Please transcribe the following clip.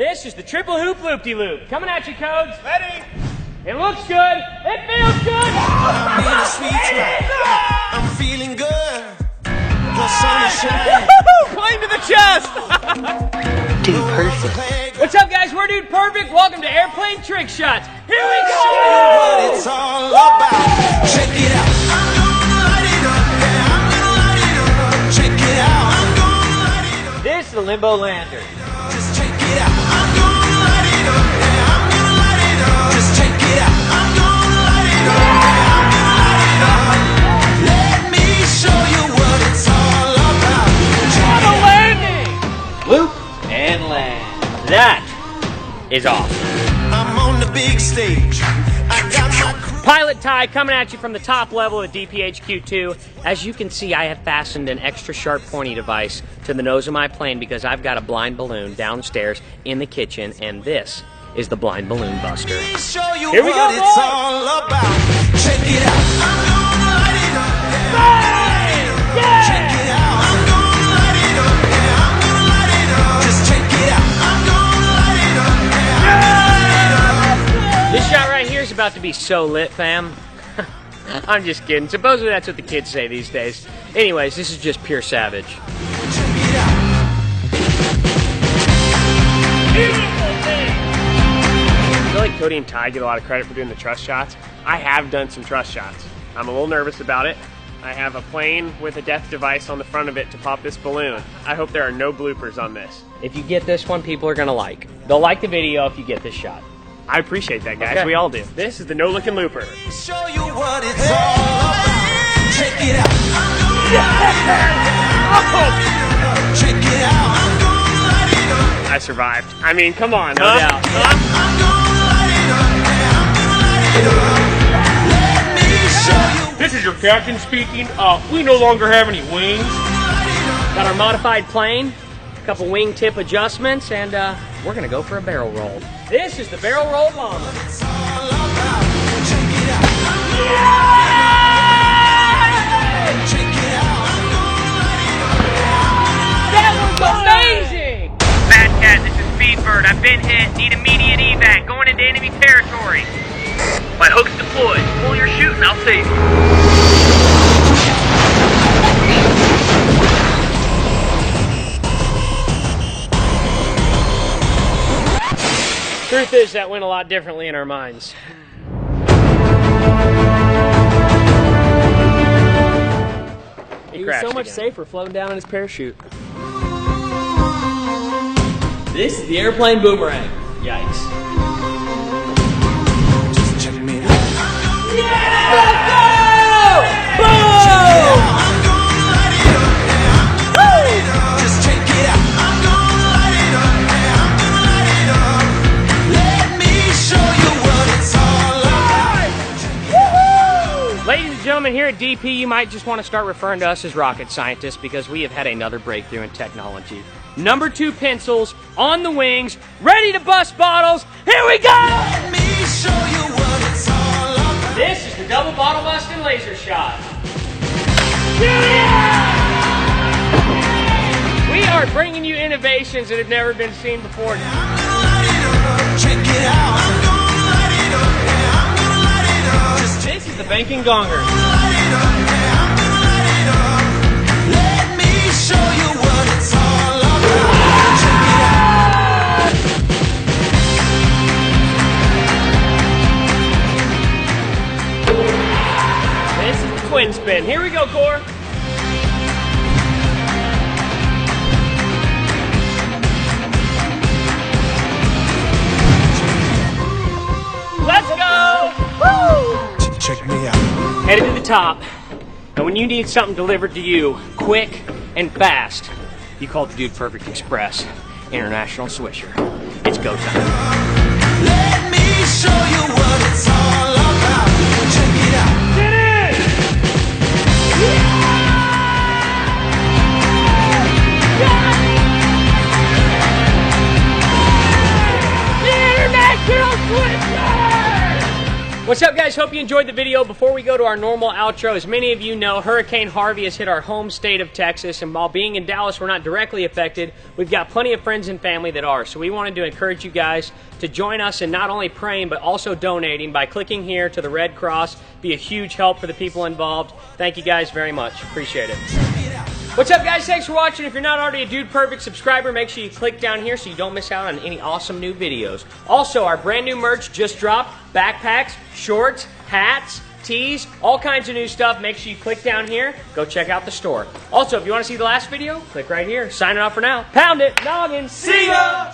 This is the triple hoop loop-de-loop. Coming at you, Codes. Ready? It looks good. It feels good. I'm in a sweet spot. I'm feeling good. The sun is shining. Clean to the chest. Dude Perfect. What's up, guys? We're Dude Perfect. Welcome to Airplane Trick Shots. Here we go. What it's all about. Check it out. I'm gonna light it up. Yeah, I'm gonna light it up. Check it out. I'm gonna light it up. This is the Limbo Lantern. Just check it out. I'm gonna light it up. Yeah, I'm gonna light it up. Just check it out. I'm gonna light it up. Yeah, I'm gonna light it up. Let me show you what it's all about. Check On a it out. landing. Loop and land. That is awesome. I'm on the big stage. I got my crew. Pilot Ty coming at you from the top level of DPHQ2. As you can see, I have fastened an extra sharp pointy device to the nose of my plane because I've got a blind balloon downstairs in the kitchen, and this is the blind balloon buster. Let me show you Here we what go, it's boys. all about. Check it out. I'm gonna light it up. Yeah, I'm gonna light it up. Yeah. Check it out. I'm gonna light it up. Yeah, I'm gonna light it up. Just check it out. I'm gonna light it up. Yeah, I'm gonna light it up. This shot right here is about to be so lit, fam. I'm just kidding. Supposedly that's what the kids say these days. Anyways, this is just pure savage. Check it out. I feel like Cody and Ty get a lot of credit for doing the trust shots. I have done some trust shots. I'm a little nervous about it. I have a plane with a death device on the front of it to pop this balloon. I hope there are no bloopers on this. If you get this one, people are gonna like. They'll like the video if you get this shot. I appreciate that, guys. Okay. We all do. This is the no-looking looper. Show you what it's all about. Check it out. I'm gonna light it up. Check it out. I'm gonna light it up. I survived. I mean, come on, No huh? doubt. Huh? I'm gonna light it up. Yeah, I'm gonna light it up. Let me show you. This is your captain speaking. We no longer have any wings. Got our modified plane, a couple wing tip adjustments, and we're gonna go for a barrel roll. This is the barrel roll bomber. It's all about. Check it out. Check it out. I'm gonna light it up. That was amazing! Bad Cat, this is Speedbird. I've been hit. Need immediate evac. Going into enemy territory. My hook's deployed. Pull your shooting, I'll save you. Truth is, that went a lot differently in our minds. He was so much safer floating down in his parachute. This is the airplane boomerang. Yikes. Just check me out. Boom! I'm gonna light it up. Yeah, I'm gonna light it up. Just check it out. I'm gonna light it up. Yeah, I'm gonna light it up. Let me show you what it's all about. Ladies and gentlemen, here at DP, you might just want to start referring to us as rocket scientists because we have had another breakthrough in technology. Number 2 pencils on the wings, ready to bust bottles. Here we go! Let me show you what it's all about. This is the double bottle busting laser shot. We are bringing you innovations that have never been seen before. I'm gonna light it up. Check it out. I'm gonna light it up. Yeah, I'm gonna light it up. Just This is the banking gonger. light it up. Yeah, I'm gonna light it up. Let me show you what it's all about. Check it out. This is the twin spin. Here we go, Core. Let's go! Woo! Check me out. Headed to the top. And when you need something delivered to you quick and fast, you call the Dude Perfect Express International Swisher. It's go time. Let me show you what it's all about. Check it out. Get in! The International Swisher! What's up, guys? Hope you enjoyed the video. Before we go to our normal outro, as many of you know, Hurricane Harvey has hit our home state of Texas, and while being in Dallas we're not directly affected, we've got plenty of friends and family that are. So we wanted to encourage you guys to join us in not only praying but also donating by clicking here to the Red Cross. Be a huge help for the people involved. Thank you guys very much. Appreciate it. What's up, guys? Thanks for watching. If you're not already a Dude Perfect subscriber, make sure you click down here so you don't miss out on any awesome new videos. Also, our brand new merch just dropped. Backpacks, shorts, hats, tees, all kinds of new stuff. Make sure you click down here. Go check out the store. Also, if you want to see the last video, click right here. Signing off for now. Pound it. Noggin. See ya!